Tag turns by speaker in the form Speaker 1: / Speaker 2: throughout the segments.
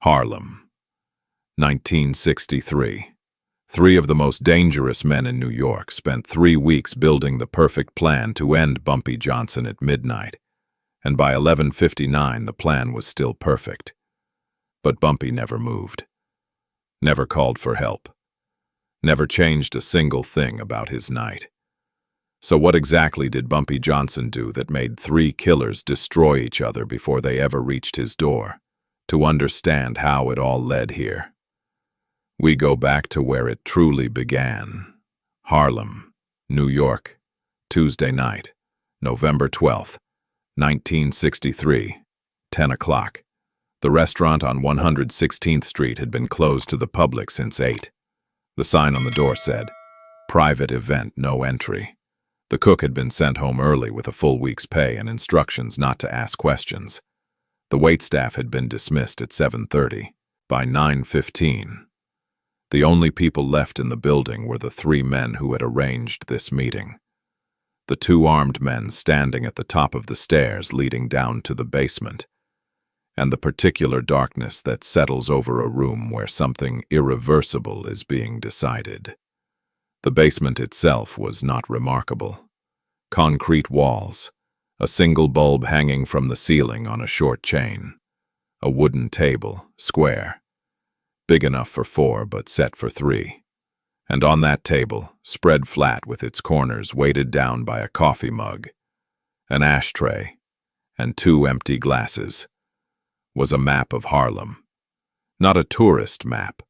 Speaker 1: Harlem, 1963. Three of the most dangerous men in New York spent 3 weeks building the perfect plan to end Bumpy Johnson at midnight, and by 11:59 the plan was still perfect. But Bumpy never moved, never called for help, never changed a single thing about his night. So what exactly did Bumpy Johnson do that made 3 killers destroy each other before they ever reached his door? To understand how it all led here, we go back to where it truly began. Harlem, New York, Tuesday night, November 12th, 1963, 10 o'clock. The restaurant on 116th Street had been closed to the public since 8. The sign on the door said, "Private event, no entry." The cook had been sent home early with a full week's pay and instructions not to ask questions. The waitstaff had been dismissed at 7:30. By 9:15, the only people left in the building were the 3 men who had arranged this meeting. The 2 armed men standing at the top of the stairs leading down to the basement, and the particular darkness that settles over a room where something irreversible is being decided. The basement itself was not remarkable. Concrete walls, a single bulb hanging from the ceiling on a short chain, a wooden table, square, big enough for 4 but set for 3. And on that table, spread flat with its corners weighted down by a coffee mug, an ashtray, and 2 empty glasses, was a map of Harlem. Not a tourist map,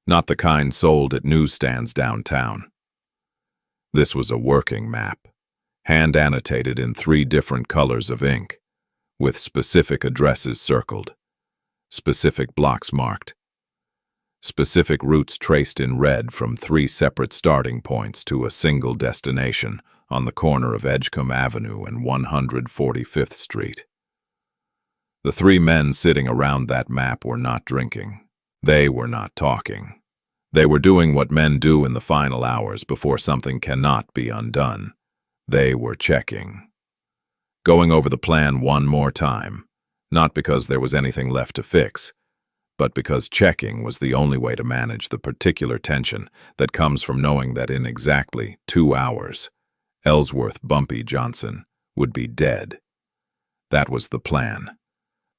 Speaker 1: not the kind sold at newsstands downtown. This was a working map, hand-annotated in 3 different colors of ink, with specific addresses circled, specific blocks marked, specific routes traced in red from 3 separate starting points to a single destination on the corner of Edgecombe Avenue and 145th Street. The 3 men sitting around that map were not drinking. They were not talking. They were doing what men do in the final hours before something cannot be undone. They were checking. Going over the plan one more time, not because there was anything left to fix, but because checking was the only way to manage the particular tension that comes from knowing that in exactly 2 hours, Ellsworth Bumpy Johnson would be dead. That was the plan.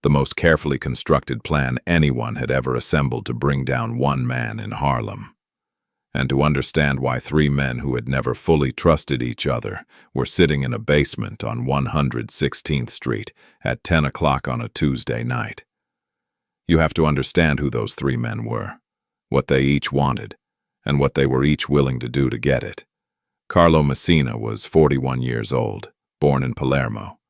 Speaker 1: The most carefully constructed plan anyone had ever assembled to bring down one man in Harlem. And to understand why 3 men who had never fully trusted each other were sitting in a basement on 116th Street at 10 o'clock on a Tuesday night. You have to understand who those 3 men were, what they each wanted, and what they were each willing to do to get it. Carlo Messina was 41 years old, born in Palermo,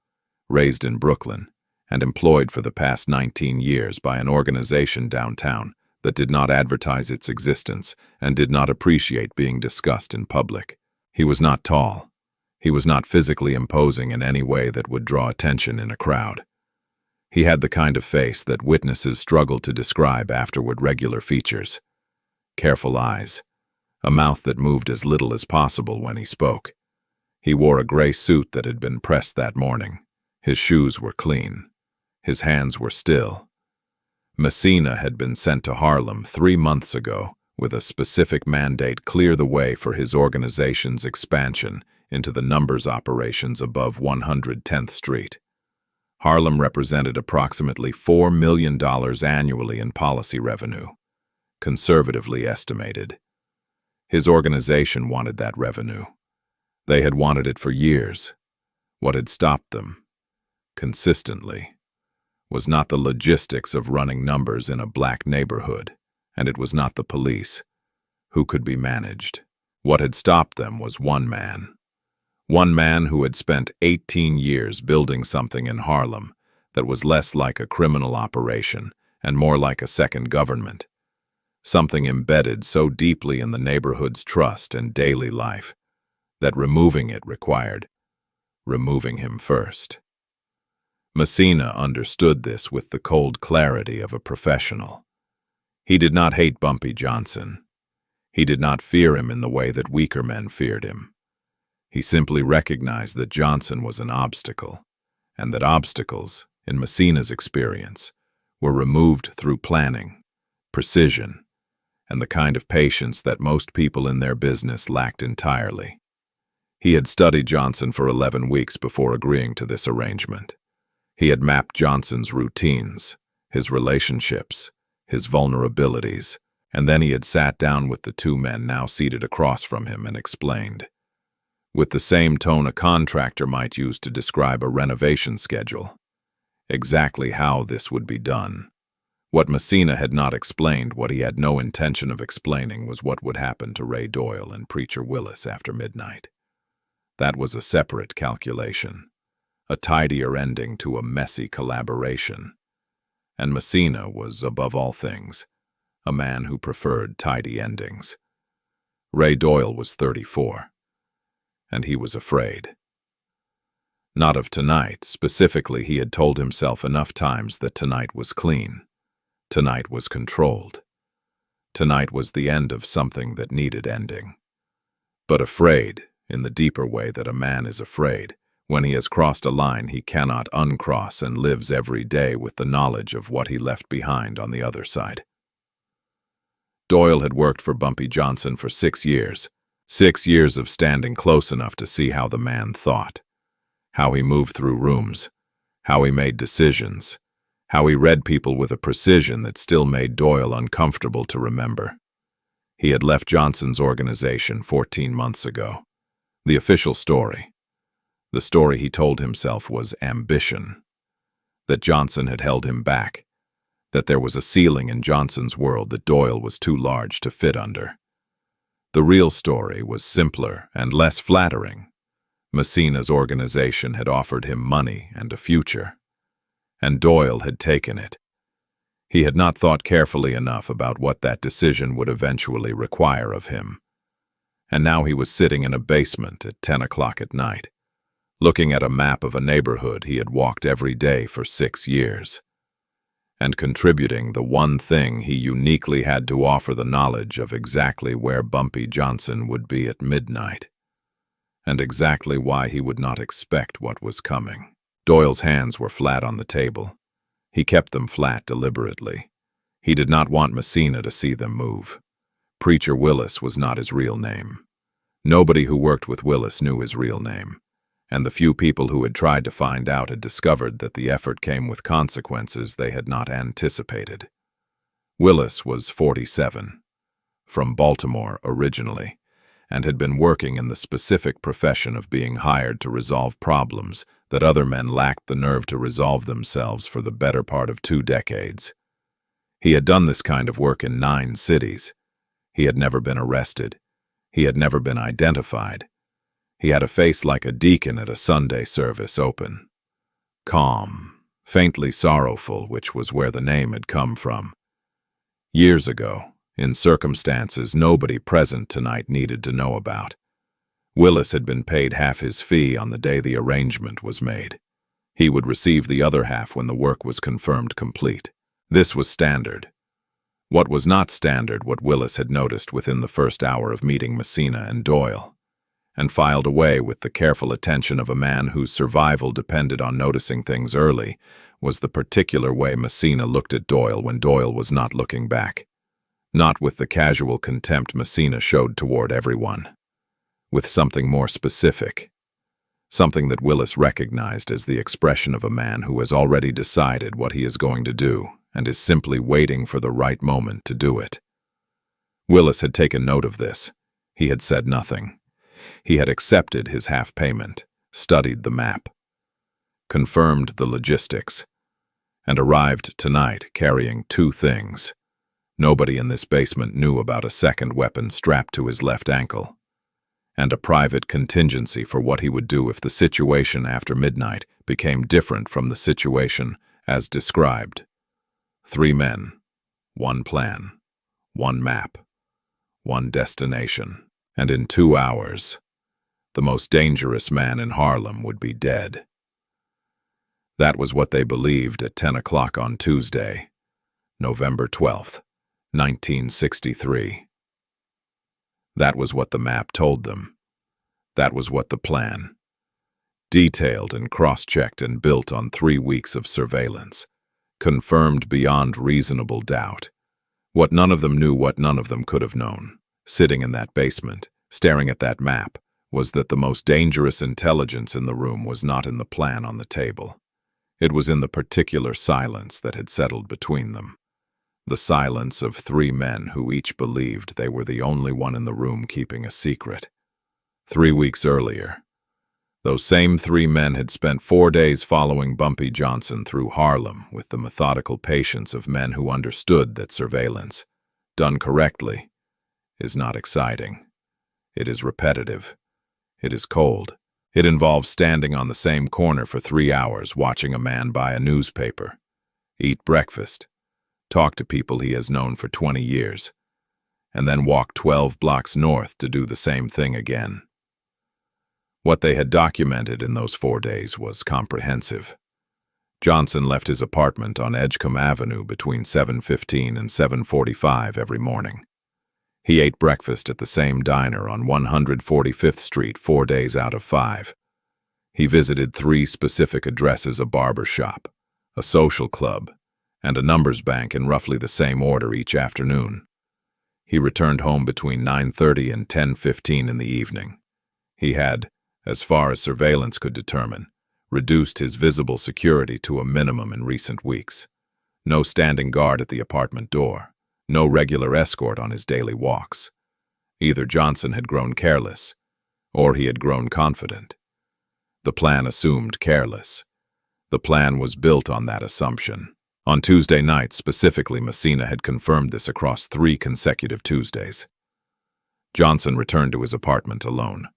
Speaker 1: raised in Brooklyn, and employed for the past 19 years by an organization downtown that did not advertise its existence and did not appreciate being discussed in public. He was not tall. He was not physically imposing in any way that would draw attention in a crowd. He had the kind of face that witnesses struggled to describe afterward: regular features, careful eyes, a mouth that moved as little as possible when he spoke. He wore a gray suit that had been pressed that morning. His shoes were clean. His hands were still. Messina had been sent to Harlem 3 months ago with a specific mandate: clear the way for his organization's expansion into the numbers operations above 110th Street. Harlem represented approximately $4 million annually in policy revenue, conservatively estimated. His organization wanted that revenue. They had wanted it for years. What had stopped them, consistently, was not the logistics of running numbers in a black neighborhood, and it was not the police, who could be managed. What had stopped them was one man who had spent 18 years building something in Harlem that was less like a criminal operation and more like a second government, something embedded so deeply in the neighborhood's trust and daily life that removing it required removing him first. Messina understood this with the cold clarity of a professional. He did not hate Bumpy Johnson. He did not fear him in the way that weaker men feared him. He simply recognized that Johnson was an obstacle, and that obstacles, in Messina's experience, were removed through planning, precision, and the kind of patience that most people in their business lacked entirely. He had studied Johnson for 11 weeks before agreeing to this arrangement. He had mapped Johnson's routines, his relationships, his vulnerabilities, and then he had sat down with the two men now seated across from him and explained, with the same tone a contractor might use to describe a renovation schedule, exactly how this would be done. What Messina had not explained, what he had no intention of explaining, was what would happen to Ray Doyle and Preacher Willis after midnight. That was a separate calculation, a tidier ending to a messy collaboration. And Messina was, above all things, a man who preferred tidy endings. Ray Doyle was 34, and he was afraid. Not of tonight. Specifically, he had told himself enough times that tonight was clean. Tonight was controlled. Tonight was the end of something that needed ending. But afraid, in the deeper way that a man is afraid, when he has crossed a line he cannot uncross and lives every day with the knowledge of what he left behind on the other side. Doyle had worked for Bumpy Johnson for 6 years. 6 years of standing close enough to see how the man thought, how he moved through rooms, how he made decisions, how he read people with a precision that still made Doyle uncomfortable to remember. He had left Johnson's organization 14 months ago. The official story, the story he told himself, was ambition. That Johnson had held him back, that there was a ceiling in Johnson's world that Doyle was too large to fit under. The real story was simpler and less flattering. Messina's organization had offered him money and a future, and Doyle had taken it. He had not thought carefully enough about what that decision would eventually require of him. And now he was sitting in a basement at 10 o'clock at night, looking at a map of a neighborhood he had walked every day for 6 years, and contributing the one thing he uniquely had to offer: the knowledge of exactly where Bumpy Johnson would be at midnight, and exactly why he would not expect what was coming. Doyle's hands were flat on the table. He kept them flat deliberately. He did not want Messina to see them move. Preacher Willis was not his real name. Nobody who worked with Willis knew his real name, and the few people who had tried to find out had discovered that the effort came with consequences they had not anticipated. Willis was 47, from Baltimore originally, and had been working in the specific profession of being hired to resolve problems that other men lacked the nerve to resolve themselves for the better part of 2 decades. He had done this kind of work in 9 cities. He had never been arrested. He had never been identified. He had a face like a deacon at a Sunday service open. Calm, faintly sorrowful, which was where the name had come from. Years ago, in circumstances nobody present tonight needed to know about. Willis had been paid half his fee on the day the arrangement was made. He would receive the other half when the work was confirmed complete. This was standard. What was not standard, what Willis had noticed within the first hour of meeting Messina and Doyle, and filed away with the careful attention of a man whose survival depended on noticing things early, was the particular way Messina looked at Doyle when Doyle was not looking back. Not with the casual contempt Messina showed toward everyone. With something more specific. Something that Willis recognized as the expression of a man who has already decided what he is going to do and is simply waiting for the right moment to do it. Willis had taken note of this. He had said nothing. He had accepted his half payment, studied the map, confirmed the logistics, and arrived tonight carrying 2 things. Nobody in this basement knew about a second weapon strapped to his left ankle, and a private contingency for what he would do if the situation after midnight became different from the situation as described. 3 men, 1 plan, 1 map, 1 destination, and in 2 hours, the most dangerous man in Harlem would be dead. That was what they believed at 10 o'clock on Tuesday, November 12th, 1963. That was what the map told them. That was what the plan, detailed and cross-checked and built on 3 weeks of surveillance, confirmed beyond reasonable doubt. What none of them knew, what none of them could have known, sitting in that basement, staring at that map, was that the most dangerous intelligence in the room was not in the plan on the table. It was in the particular silence that had settled between them. The silence of three men who each believed they were the only one in the room keeping a secret. 3 weeks earlier, those same three men had spent 4 days following Bumpy Johnson through Harlem with the methodical patience of men who understood that surveillance, done correctly, is not exciting. It is repetitive. It is cold. It involves standing on the same corner for 3 hours watching a man buy a newspaper, eat breakfast, talk to people he has known for 20 years, and then walk 12 blocks north to do the same thing again. What they had documented in those 4 days was comprehensive. Johnson left his apartment on Edgecombe Avenue between 7:15 and 7:45 every morning. He ate breakfast at the same diner on 145th Street 4 days out of 5. He visited 3 specific addresses: a barber shop, a social club, and a numbers bank in roughly the same order each afternoon. He returned home between 9:30 and 10:15 in the evening. He had, as far as surveillance could determine, reduced his visible security to a minimum in recent weeks. No standing guard at the apartment door, no regular escort on his daily walks. Either Johnson had grown careless, or he had grown confident. The plan assumed careless. The plan was built on that assumption. On Tuesday night, specifically, Messina had confirmed this across 3 consecutive Tuesdays. Johnson returned to his apartment alone,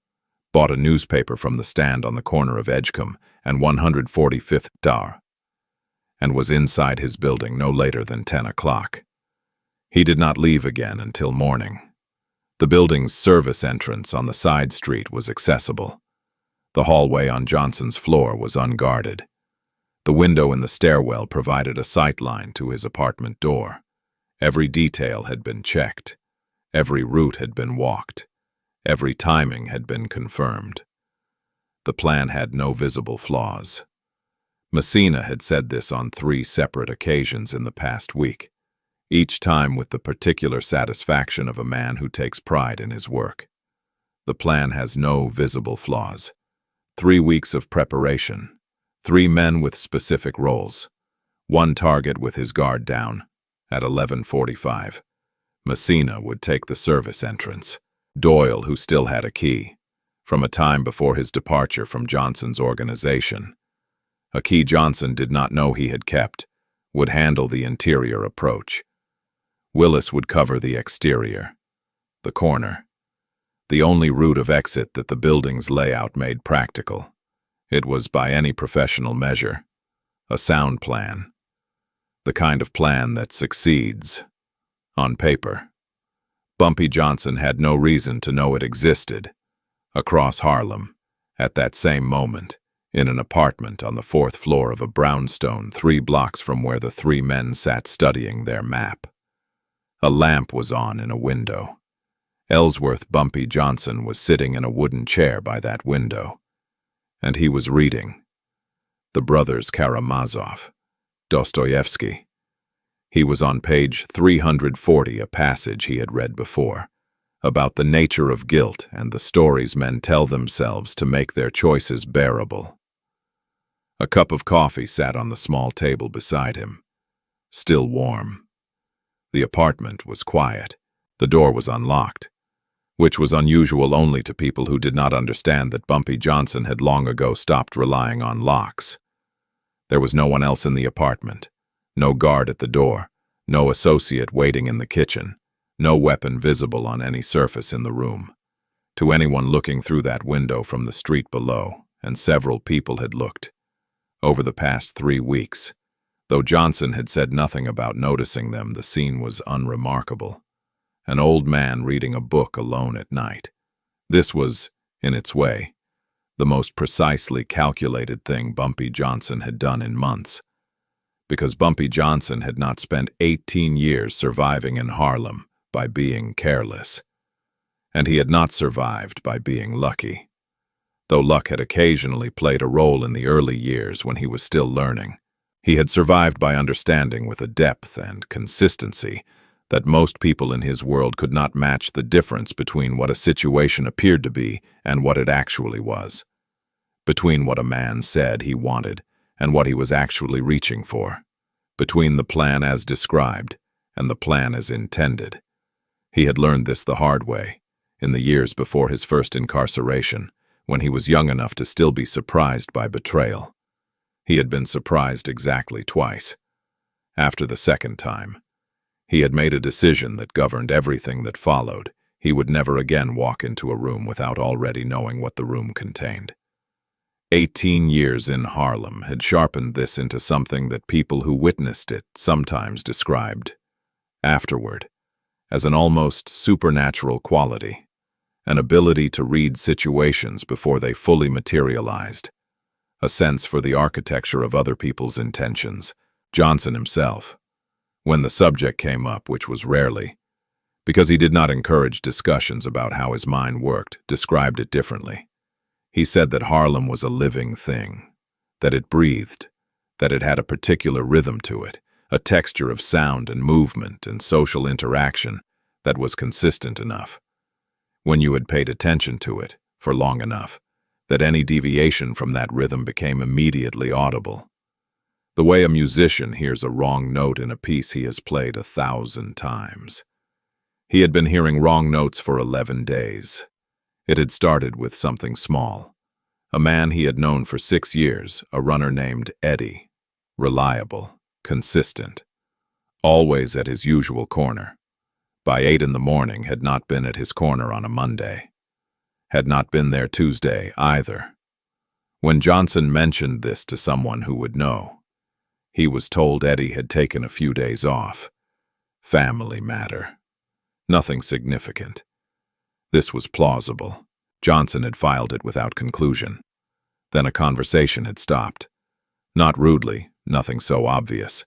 Speaker 1: bought a newspaper from the stand on the corner of Edgecombe and 145th Dar, and was inside his building no later than 10 o'clock. He did not leave again until morning. The building's service entrance on the side street was accessible. The hallway on Johnson's floor was unguarded. The window in the stairwell provided a sightline to his apartment door. Every detail had been checked. Every route had been walked. Every timing had been confirmed. The plan had no visible flaws. Messina had said this on 3 separate occasions in the past week, each time with the particular satisfaction of a man who takes pride in his work. The plan has no visible flaws. 3 weeks of preparation, 3 men with specific roles, 1 target with his guard down. At 11:45, Messina would take the service entrance. Doyle, who still had a key, from a time before his departure from Johnson's organization, a key Johnson did not know he had kept, would handle the interior approach. Willis would cover the exterior, the corner, the only route of exit that the building's layout made practical. It was, by any professional measure, a sound plan, the kind of plan that succeeds on paper. Bumpy Johnson had no reason to know it existed. Across Harlem, at that same moment, in an apartment on the 4th floor of a brownstone 3 blocks from where the 3 men sat studying their map. A lamp was on in a window. Ellsworth Bumpy Johnson was sitting in a wooden chair by that window, and he was reading The Brothers Karamazov, Dostoevsky. He was on page 340, a passage he had read before, about the nature of guilt and the stories men tell themselves to make their choices bearable. A cup of coffee sat on the small table beside him, still warm. The apartment was quiet. The door was unlocked, which was unusual only to people who did not understand that Bumpy Johnson had long ago stopped relying on locks. There was no one else in the apartment. No guard at the door, no associate waiting in the kitchen, no weapon visible on any surface in the room. To anyone looking through that window from the street below, and several people had looked, over the past 3 weeks, though Johnson had said nothing about noticing them, the scene was unremarkable. An old man reading a book alone at night. This was, in its way, the most precisely calculated thing Bumpy Johnson had done in months, because Bumpy Johnson had not spent 18 years surviving in Harlem by being careless. And he had not survived by being lucky, though luck had occasionally played a role in the early years when he was still learning. He had survived by understanding with a depth and consistency that most people in his world could not match the difference between what a situation appeared to be and what it actually was, between what a man said he wanted and what he was actually reaching for, between the plan as described and the plan as intended. He had learned this the hard way, in the years before his first incarceration, when he was young enough to still be surprised by betrayal. He had been surprised exactly twice. After the second time, he had made a decision that governed everything that followed. He would never again walk into a room without already knowing what the room contained. 18 years in Harlem had sharpened this into something that people who witnessed it sometimes described, afterward, as an almost supernatural quality, an ability to read situations before they fully materialized, a sense for the architecture of other people's intentions. Johnson himself, when the subject came up, which was rarely, because he did not encourage discussions about how his mind worked, described it differently. He said that Harlem was a living thing, that it breathed, that it had a particular rhythm to it, a texture of sound and movement and social interaction that was consistent enough, when you had paid attention to it for long enough, that any deviation from that rhythm became immediately audible. The way a musician hears a wrong note in a piece he has played 1,000 times. He had been hearing wrong notes for 11 days. It had started with something small. A man he had known for 6 years, a runner named Eddie. Reliable, consistent, always at his usual corner. By 8 in the morning had not been at his corner on a Monday. Had not been there Tuesday either. When Johnson mentioned this to someone who would know, he was told Eddie had taken a few days off. Family matter. Nothing significant. This was plausible. Johnson had filed it without conclusion. Then a conversation had stopped. Not rudely, nothing so obvious.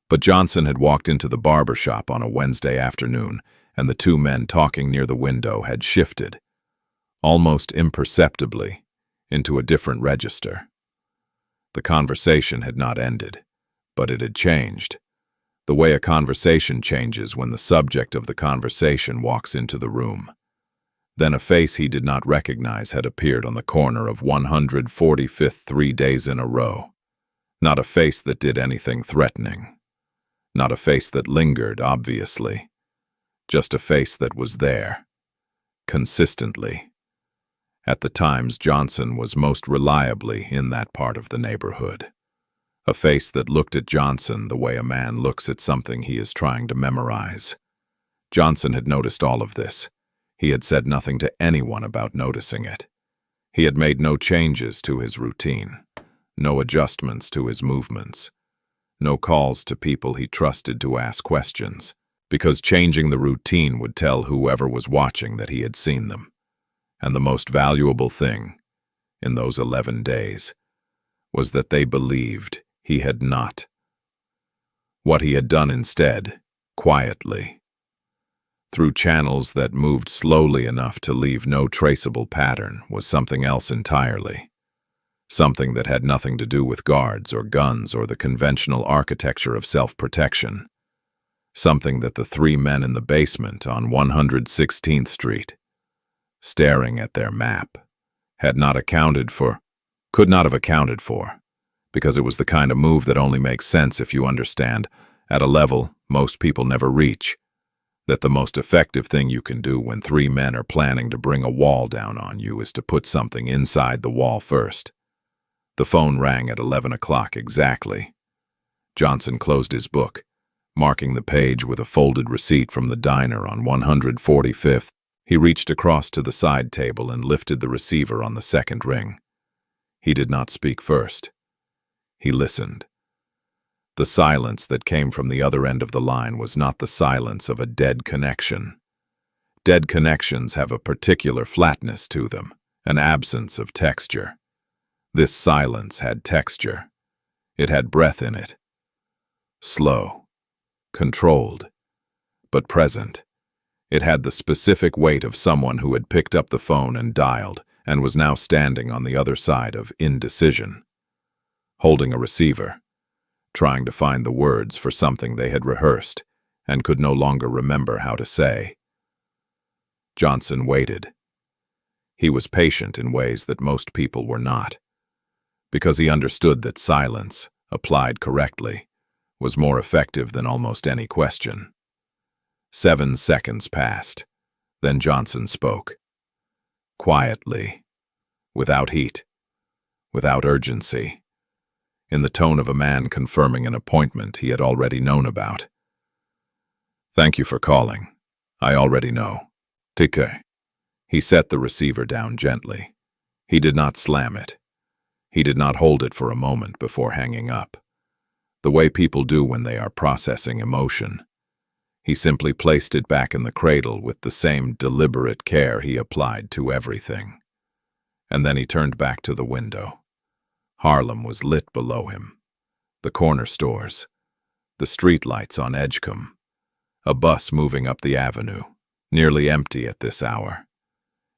Speaker 1: But Johnson had walked into the barber shop on a Wednesday afternoon, and the two men talking near the window had shifted, almost imperceptibly, into a different register. The conversation had not ended, but it had changed, the way a conversation changes when the subject of the conversation walks into the room. Then a face he did not recognize had appeared on the corner of 145th 3 days in a row. Not a face that did anything threatening. Not a face that lingered, obviously. Just a face that was there. Consistently. At the times Johnson was most reliably in that part of the neighborhood. A face that looked at Johnson the way a man looks at something he is trying to memorize. Johnson had noticed all of this. He had said nothing to anyone about noticing it. He had made no changes to his routine, no adjustments to his movements, no calls to people he trusted to ask questions, because changing the routine would tell whoever was watching that he had seen them. And the most valuable thing, in those 11 days, was that they believed he had not. What he had done instead, quietly, through channels that moved slowly enough to leave no traceable pattern, was something else entirely. Something that had nothing to do with guards or guns or the conventional architecture of self-protection. Something that the three men in the basement on 116th Street, staring at their map, had not accounted for, could not have accounted for, because it was the kind of move that only makes sense if you understand, at a level most people never reach, that the most effective thing you can do when three men are planning to bring a wall down on you is to put something inside the wall first. The phone rang at 11 o'clock exactly. Johnson closed his book, marking the page with a folded receipt from the diner on 145th. He reached across to the side table and lifted the receiver on the second ring. He did not speak first. He listened. The silence that came from the other end of the line was not the silence of a dead connection. Dead connections have a particular flatness to them, an absence of texture. This silence had texture. It had breath in it. Slow, controlled, but present. It had the specific weight of someone who had picked up the phone and dialed and was now standing on the other side of indecision, holding a receiver, trying to find the words for something they had rehearsed and could no longer remember how to say. Johnson waited. He was patient in ways that most people were not, because he understood that silence, applied correctly, was more effective than almost any question. 7 seconds passed. Then Johnson spoke. Quietly, without heat, without urgency, in the tone of a man confirming an appointment he had already known about. Thank you for calling. I already know. Tique. He set the receiver down gently. He did not slam it. He did not hold it for a moment before hanging up, the way people do when they are processing emotion. He simply placed it back in the cradle with the same deliberate care he applied to everything. And then he turned back to the window. Harlem was lit below him. The corner stores, the street lights on Edgecombe, a bus moving up the avenue, nearly empty at this hour,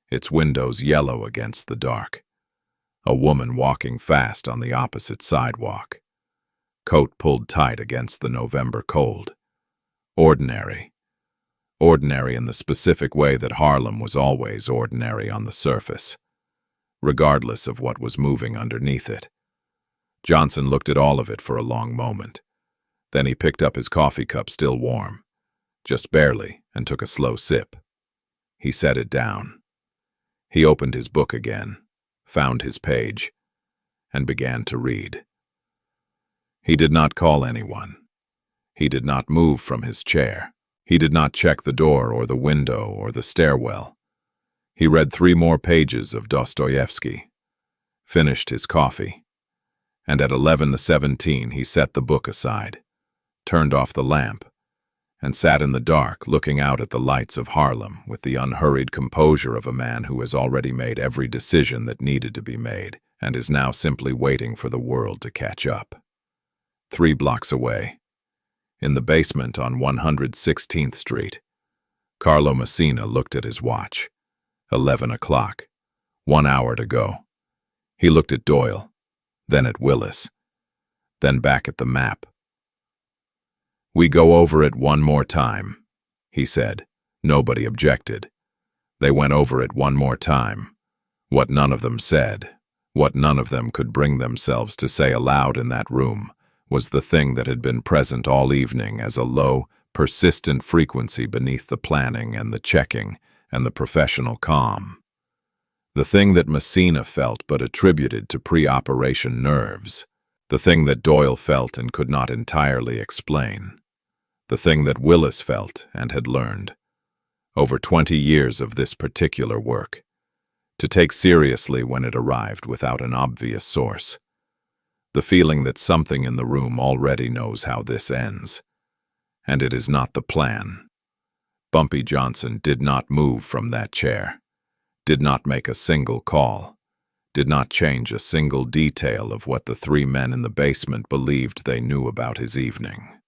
Speaker 1: its windows yellow against the dark. A woman walking fast on the opposite sidewalk, coat pulled tight against the November cold. Ordinary. Ordinary in the specific way that Harlem was always ordinary on the surface, regardless of what was moving underneath it. Johnson looked at all of it for a long moment. Then he picked up his coffee cup still warm, just barely, and took a slow sip. He set it down. He opened his book again, found his page, and began to read. He did not call anyone. He did not move from his chair. He did not check the door or the window or the stairwell. He read 3 more pages of Dostoevsky, finished his coffee, and at 11:17 he set the book aside, turned off the lamp, and sat in the dark looking out at the lights of Harlem with the unhurried composure of a man who has already made every decision that needed to be made and is now simply waiting for the world to catch up. 3 blocks away, in the basement on 116th Street, Carlo Messina looked at his watch. 11 o'clock. 1 hour to go. He looked at Doyle, then at Willis, then back at the map. We go over it one more time, he said. Nobody objected. They went over it one more time. What none of them said, what none of them could bring themselves to say aloud in that room, was the thing that had been present all evening as a low, persistent frequency beneath the planning and the checking and the professional calm. The thing that Messina felt but attributed to pre-operation nerves. The thing that Doyle felt and could not entirely explain. The thing that Willis felt and had learned. Over 20 years of this particular work. To take seriously when it arrived without an obvious source. The feeling that something in the room already knows how this ends. And it is not the plan. Bumpy Johnson did not move from that chair, did not make a single call, did not change a single detail of what the 3 men in the basement believed they knew about his evening.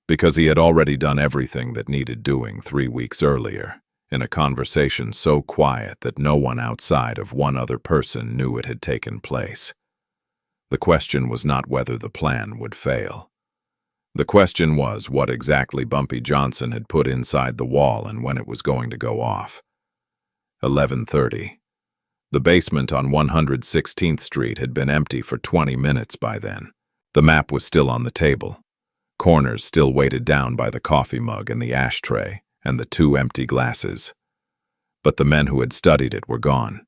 Speaker 1: Because he had already done everything that needed doing 3 weeks earlier, in a conversation so quiet that no one outside of one other person knew it had taken place. The question was not whether the plan would fail. The question was what exactly Bumpy Johnson had put inside the wall and when it was going to go off. 11:30. The basement on 116th Street had been empty for 20 minutes by then. The map was still on the table. Corners still weighted down by the coffee mug and the ashtray and the 2 empty glasses. But the men who had studied it were gone,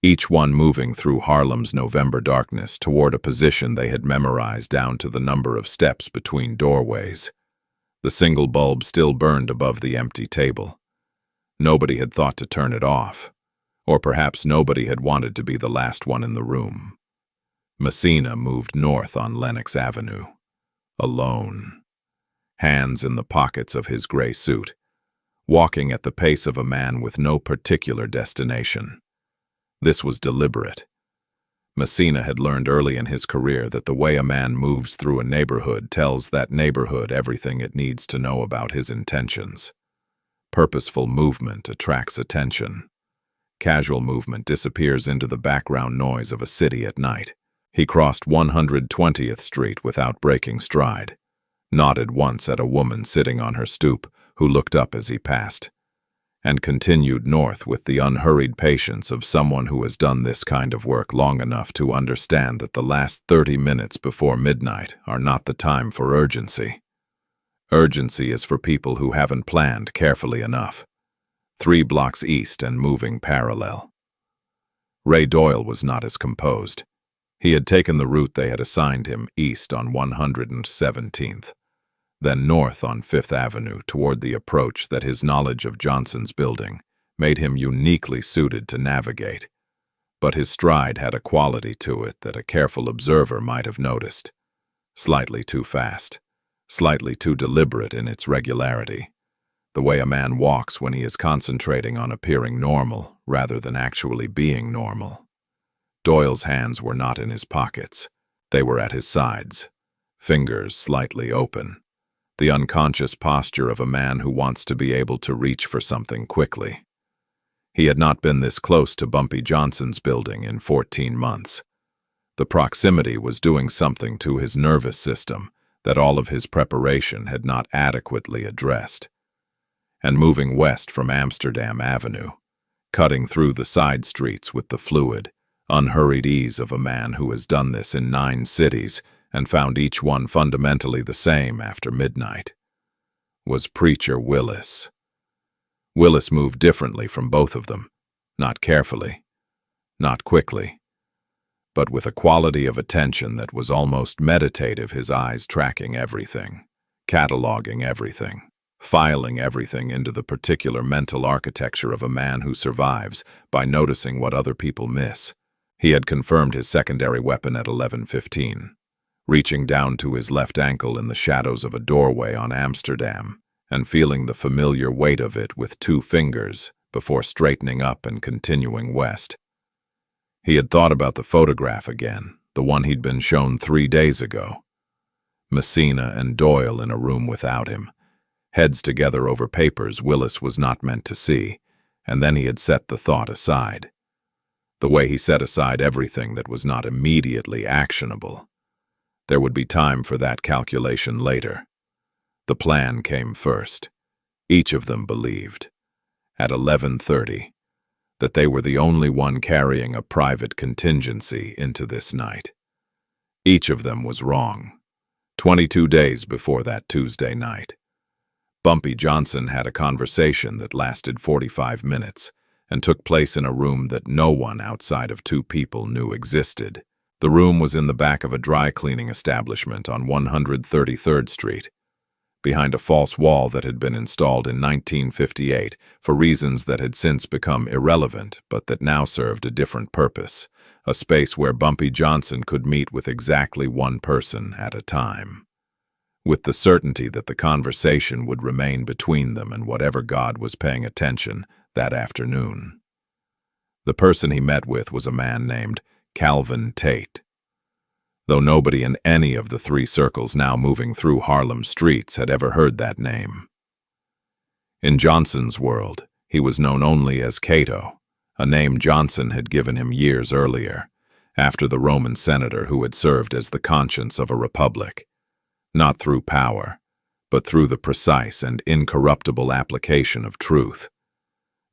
Speaker 1: each one moving through Harlem's November darkness toward a position they had memorized down to the number of steps between doorways. The single bulb still burned above the empty table. Nobody had thought to turn it off, or perhaps nobody had wanted to be the last one in the room. Messina moved north on Lenox Avenue, alone, hands in the pockets of his gray suit, walking at the pace of a man with no particular destination. This was deliberate. Messina had learned early in his career that the way a man moves through a neighborhood tells that neighborhood everything it needs to know about his intentions. Purposeful movement attracts attention. Casual movement disappears into the background noise of a city at night. He crossed 120th Street without breaking stride, nodded once at a woman sitting on her stoop who looked up as he passed, and continued north with the unhurried patience of someone who has done this kind of work long enough to understand that the last 30 minutes before midnight are not the time for urgency. Urgency is for people who haven't planned carefully enough. 3 blocks east and moving parallel. Ray Doyle was not as composed. He had taken the route they had assigned him east on 117th, then north on 5th Avenue toward the approach that his knowledge of Johnson's building made him uniquely suited to navigate. But his stride had a quality to it that a careful observer might have noticed. Slightly too fast, slightly too deliberate in its regularity. The way a man walks when he is concentrating on appearing normal rather than actually being normal. Doyle's hands were not in his pockets. They were at his sides, fingers slightly open. The unconscious posture of a man who wants to be able to reach for something quickly. He had not been this close to Bumpy Johnson's building in 14 months. The proximity was doing something to his nervous system that all of his preparation had not adequately addressed. And moving west from Amsterdam Avenue, cutting through the side streets with the fluid, unhurried ease of a man who has done this in 9 cities and found each one fundamentally the same after midnight, was Preacher Willis. Willis moved differently from both of them, not carefully, not quickly, but with a quality of attention that was almost meditative, his eyes tracking everything, cataloging everything, filing everything into the particular mental architecture of a man who survives by noticing what other people miss. He had confirmed his secondary weapon at 11:15, reaching down to his left ankle in the shadows of a doorway on Amsterdam and feeling the familiar weight of it with 2 fingers before straightening up and continuing west. He had thought about the photograph again, the one he'd been shown 3 days ago. Messina and Doyle in a room without him, heads together over papers Willis was not meant to see, and then he had set the thought aside. The way he set aside everything that was not immediately actionable. There would be time for that calculation later. The plan came first. Each of them believed, at 11:30, that they were the only one carrying a private contingency into this night. Each of them was wrong. 22 days before that Tuesday night, Bumpy Johnson had a conversation that lasted 45 minutes and took place in a room that no one outside of 2 people knew existed. The room was in the back of a dry cleaning establishment on 133rd Street, behind a false wall that had been installed in 1958 for reasons that had since become irrelevant but that now served a different purpose, a space where Bumpy Johnson could meet with exactly 1 person at a time, with the certainty that the conversation would remain between them and whatever God was paying attention that afternoon. The person he met with was a man named Calvin Tate. Though nobody in any of the 3 circles now moving through Harlem streets had ever heard that name. In Johnson's world, he was known only as Cato, a name Johnson had given him years earlier, after the Roman senator who had served as the conscience of a republic, not through power, but through the precise and incorruptible application of truth.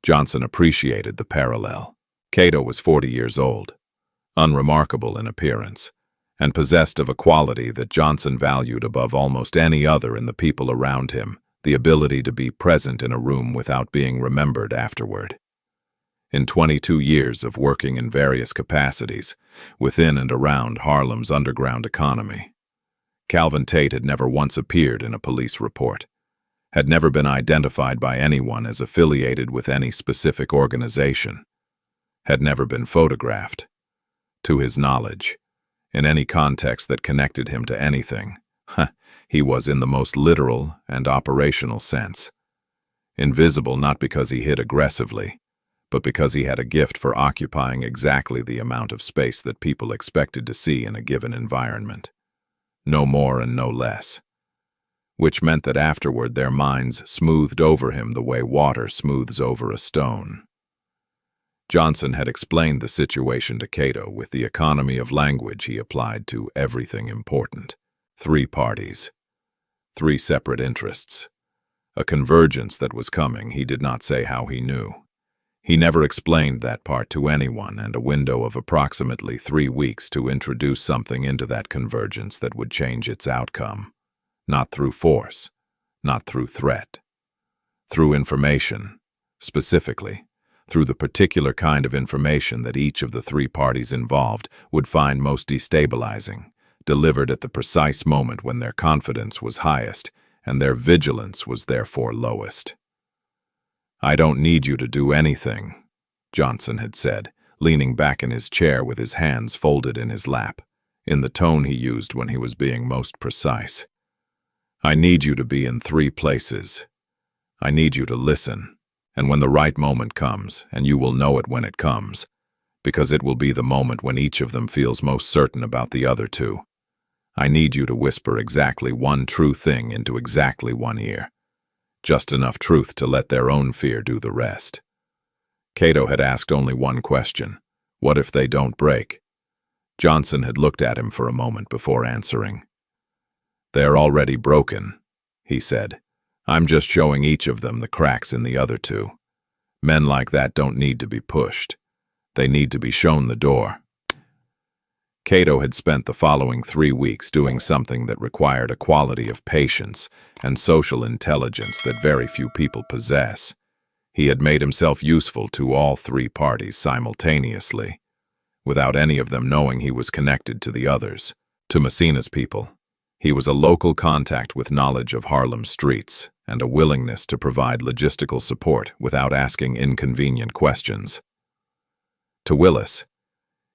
Speaker 1: Johnson appreciated the parallel. Cato was 40 years old, unremarkable in appearance, and possessed of a quality that Johnson valued above almost any other in the people around him, the ability to be present in a room without being remembered afterward. In 22 years of working in various capacities, within and around Harlem's underground economy, Calvin Tate had never once appeared in a police report, had never been identified by anyone as affiliated with any specific organization, had never been photographed, to his knowledge, in any context that connected him to anything. He was in the most literal and operational sense. Invisible not because he hid aggressively, but because he had a gift for occupying exactly the amount of space that people expected to see in a given environment. No more and no less. Which meant that afterward their minds smoothed over him the way water smooths over a stone. Johnson had explained the situation to Cato with the economy of language he applied to everything important. 3 parties, 3 separate interests. A convergence that was coming, he did not say how he knew. He never explained that part to anyone, and a window of approximately 3 weeks to introduce something into that convergence that would change its outcome. Not through force, not through threat. Through information, specifically, through the particular kind of information that each of the 3 parties involved would find most destabilizing, delivered at the precise moment when their confidence was highest and their vigilance was therefore lowest. "I don't need you to do anything," Johnson had said, leaning back in his chair with his hands folded in his lap, in the tone he used when he was being most precise. "I need you to be in 3 places. I need you to listen, and when the right moment comes, and you will know it when it comes, because it will be the moment when each of them feels most certain about the other 2. I need you to whisper exactly one true thing into exactly one ear. Just enough truth to let their own fear do the rest." Cato had asked only one question: what if they don't break? Johnson had looked at him for a moment before answering. "They're already broken," he said. "I'm just showing each of them the cracks in the other 2. Men like that don't need to be pushed. They need to be shown the door." Cato had spent the following 3 weeks doing something that required a quality of patience and social intelligence that very few people possess. He had made himself useful to all 3 parties simultaneously, without any of them knowing he was connected to the others. To Messina's people, he was a local contact with knowledge of Harlem streets and a willingness to provide logistical support without asking inconvenient questions. To Willis,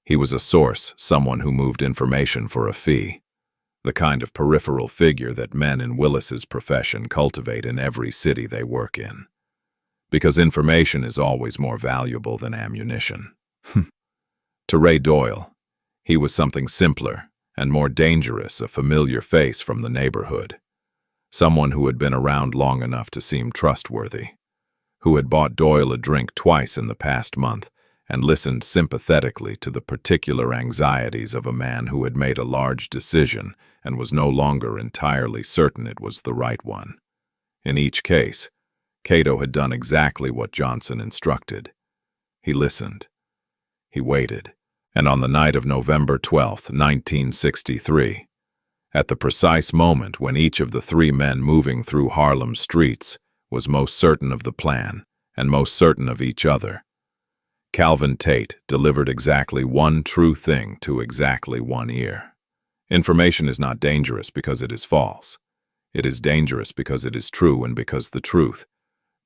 Speaker 1: he was a source, someone who moved information for a fee, the kind of peripheral figure that men in Willis's profession cultivate in every city they work in. Because information is always more valuable than ammunition. To Ray Doyle, he was something simpler and more dangerous, a familiar face from the neighborhood. Someone who had been around long enough to seem trustworthy, who had bought Doyle a drink twice in the past month and listened sympathetically to the particular anxieties of a man who had made a large decision and was no longer entirely certain it was the right one. In each case, Cato had done exactly what Johnson instructed. He listened. He waited. And on the night of November 12, 1963, at the precise moment when each of the 3 men moving through Harlem streets was most certain of the plan and most certain of each other, Calvin Tate delivered exactly one true thing to exactly one ear. Information is not dangerous because it is false. It is dangerous because it is true, and because the truth,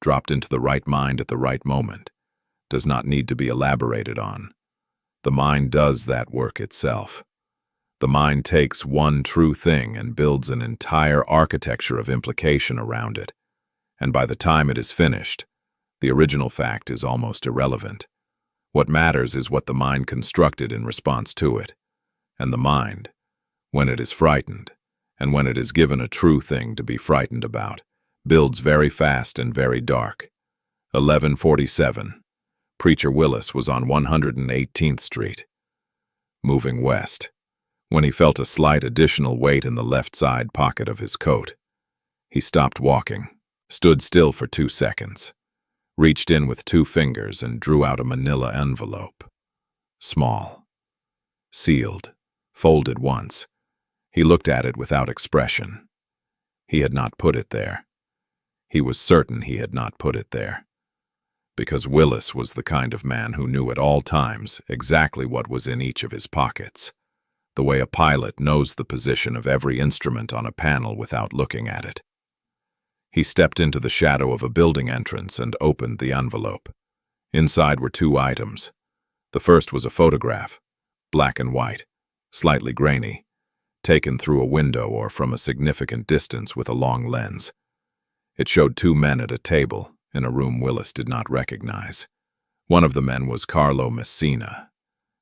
Speaker 1: dropped into the right mind at the right moment, does not need to be elaborated on. The mind does that work itself. The mind takes one true thing and builds an entire architecture of implication around it, and by the time it is finished, the original fact is almost irrelevant. What matters is what the mind constructed in response to it. And the mind, when it is frightened, and when it is given a true thing to be frightened about, builds very fast and very dark. 1147. Preacher Willis was on 118th Street, moving west, when he felt a slight additional weight in the left side pocket of his coat. He stopped walking, stood still for 2 seconds, reached in with 2 fingers and drew out a manila envelope. Small, sealed, folded once. He looked at it without expression. He had not put it there. He was certain he had not put it there. Because Willis was the kind of man who knew at all times exactly what was in each of his pockets, the way a pilot knows the position of every instrument on a panel without looking at it. He stepped into the shadow of a building entrance and opened the envelope. Inside were 2 items. The first was a photograph, black and white, slightly grainy, taken through a window or from a significant distance with a long lens. It showed 2 men at a table in a room Willis did not recognize. One of the men was Carlo Messina.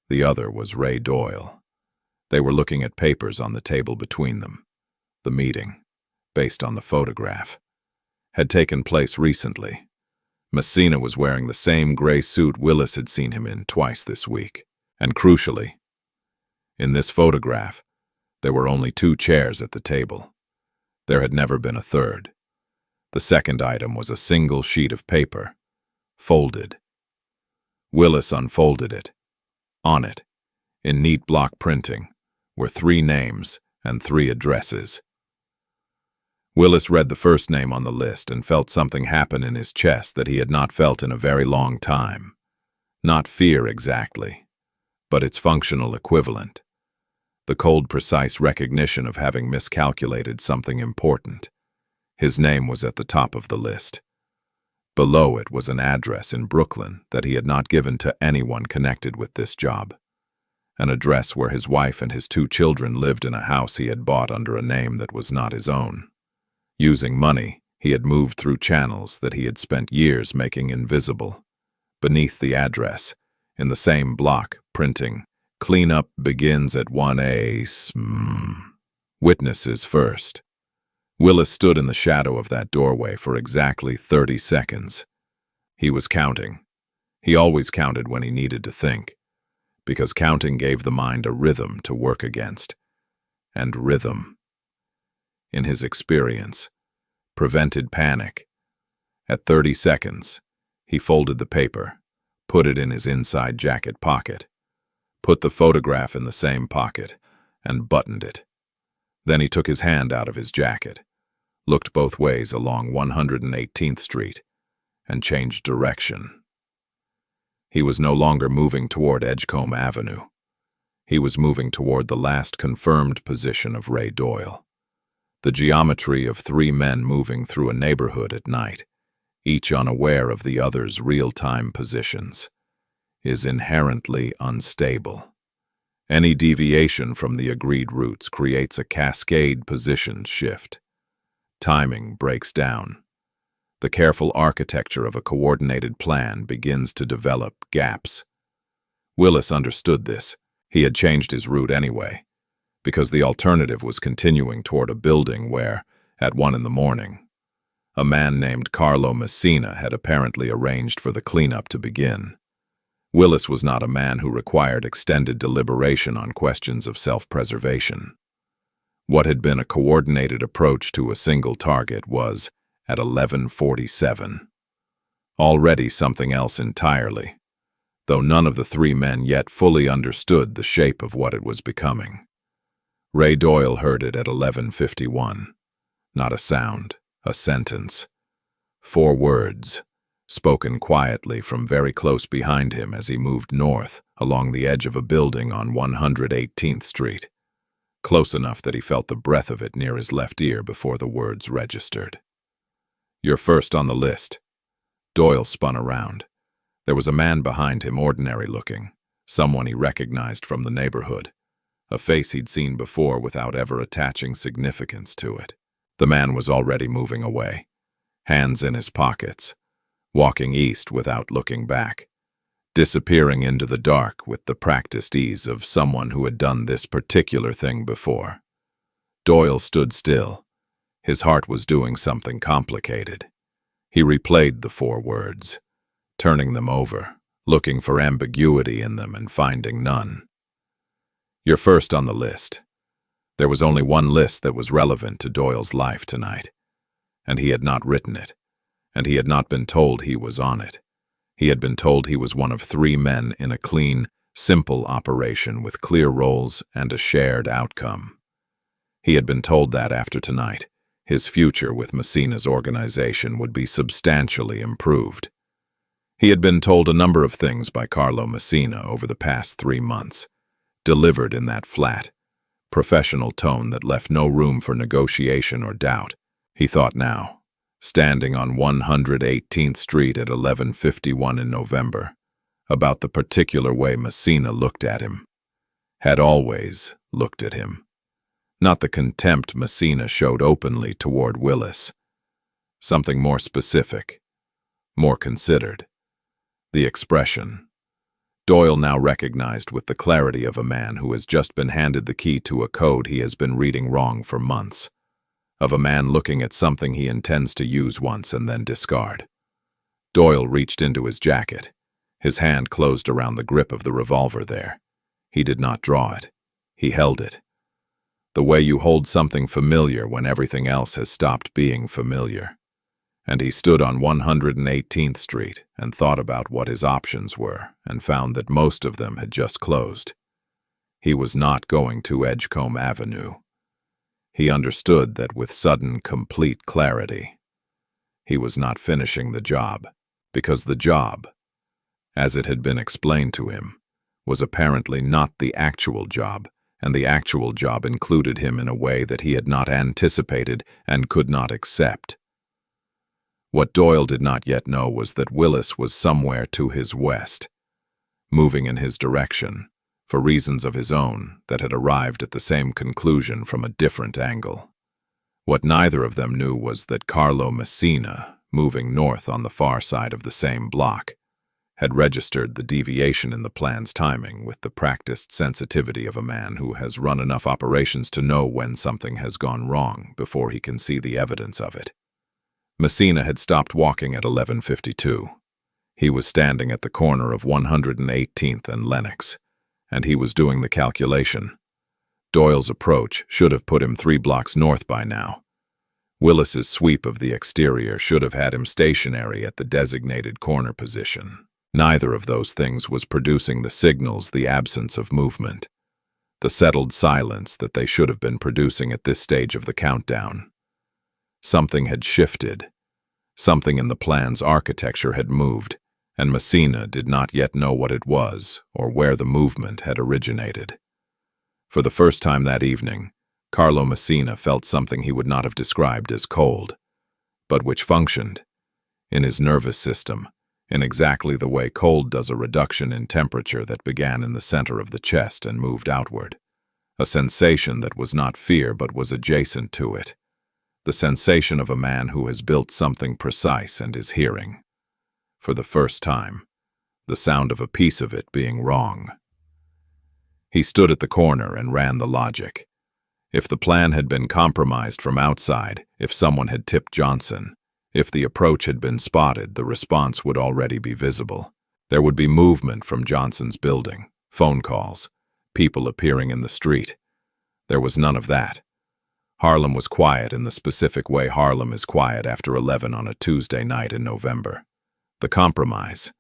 Speaker 1: The other was Ray Doyle. They were looking at papers on the table between them. The meeting, based on the photograph, had taken place recently, Messina was wearing the same gray suit Willis had seen him in twice this week. And crucially, in this photograph, there were only 2 chairs at the table. There had never been a third. The second item was a single sheet of paper, folded. Willis unfolded it. On it, in neat block printing, were 3 names and 3 addresses. Willis read the first name on the list and felt something happen in his chest that he had not felt in a very long time. Not fear exactly, but its functional equivalent. The cold, precise recognition of having miscalculated something important. His name was at the top of the list. Below it was an address in Brooklyn that he had not given to anyone connected with this job. An address where his wife and his 2 children lived in a house he had bought under a name that was not his own. Using money, he had moved through channels that he had spent years making invisible. Beneath the address, in the same block, printing, "Cleanup begins at 1 Witnesses first." Willis stood in the shadow of that doorway for exactly 30 seconds. He was counting. He always counted when he needed to think, because counting gave the mind a rhythm to work against. And rhythm, in his experience, prevented panic. At 30 seconds, he folded the paper, put it in his inside jacket pocket, put the photograph in the same pocket, and buttoned it. Then he took his hand out of his jacket, looked both ways along 118th Street, and changed direction. He was no longer moving toward Edgecombe Avenue. He was moving toward the last confirmed position of Ray Doyle. The geometry of 3 men moving through a neighborhood at night, each unaware of the other's real-time positions, is inherently unstable. Any deviation from the agreed routes creates a cascade position shift. Timing breaks down. The careful architecture of a coordinated plan begins to develop gaps. Willis understood this. He had changed his route anyway, because the alternative was continuing toward a building where, at 1 a.m, a man named Carlo Messina had apparently arranged for the cleanup to begin. Willis was not a man who required extended deliberation on questions of self-preservation. What had been a coordinated approach to a single target was, at 11:47, already something else entirely, though none of the 3 men yet fully understood the shape of what it was becoming. Ray Doyle heard it at 11:51. Not a sound, a sentence. 4 words, spoken quietly from very close behind him as he moved north along the edge of a building on 118th Street, close enough that he felt the breath of it near his left ear before the words registered. "You're first on the list." Doyle spun around. There was a man behind him, ordinary-looking, someone he recognized from the neighborhood. A face he'd seen before without ever attaching significance to it. The man was already moving away, hands in his pockets, walking east without looking back, disappearing into the dark with the practiced ease of someone who had done this particular thing before. Doyle stood still. His heart was doing something complicated. He replayed the 4 words, turning them over, looking for ambiguity in them and finding none. "You're first on the list." There was only one list that was relevant to Doyle's life tonight, and he had not written it, and he had not been told he was on it. He had been told he was one of 3 men in a clean, simple operation with clear roles and a shared outcome. He had been told that after tonight, his future with Messina's organization would be substantially improved. He had been told a number of things by Carlo Messina over the past 3 months, delivered in that flat, professional tone that left no room for negotiation or doubt. He thought now, standing on 118th Street at 11:51 in November, about the particular way Messina looked at him, had always looked at him. Not the contempt Messina showed openly toward Willis. Something more specific, more considered. The expression. Doyle now recognized with the clarity of a man who has just been handed the key to a code he has been reading wrong for months, of a man looking at something he intends to use once and then discard. Doyle reached into his jacket. His hand closed around the grip of the revolver there. He did not draw it. He held it. The way you hold something familiar when everything else has stopped being familiar. And he stood on 118th Street and thought about what his options were and found that most of them had just closed. He was not going to Edgecombe Avenue. He understood that with sudden, complete clarity. He was not finishing the job, because the job, as it had been explained to him, was apparently not the actual job, and the actual job included him in a way that he had not anticipated and could not accept. What Doyle did not yet know was that Willis was somewhere to his west, moving in his direction, for reasons of his own that had arrived at the same conclusion from a different angle. What neither of them knew was that Carlo Messina, moving north on the far side of the same block, had registered the deviation in the plan's timing with the practiced sensitivity of a man who has run enough operations to know when something has gone wrong before he can see the evidence of it. Messina had stopped walking at 11:52. He was standing at the corner of 118th and Lenox, and he was doing the calculation. Doyle's approach should have put him 3 blocks north by now. Willis's sweep of the exterior should have had him stationary at the designated corner position. Neither of those things was producing the signals, the absence of movement, the settled silence that they should have been producing at this stage of the countdown. Something had shifted. Something in the plan's architecture had moved, and Messina did not yet know what it was or where the movement had originated. For the first time that evening, Carlo Messina felt something he would not have described as cold, but which functioned, in his nervous system, in exactly the way cold does a reduction in temperature that began in the center of the chest and moved outward. A sensation that was not fear but was adjacent to it. The sensation of a man who has built something precise and is hearing, for the first time, the sound of a piece of it being wrong. He stood at the corner and ran the logic. If the plan had been compromised from outside, if someone had tipped Johnson, if the approach had been spotted, the response would already be visible. There would be movement from Johnson's building, phone calls, people appearing in the street. There was none of that. Harlem was quiet in the specific way Harlem is quiet after 11 on a Tuesday night in November. The compromise,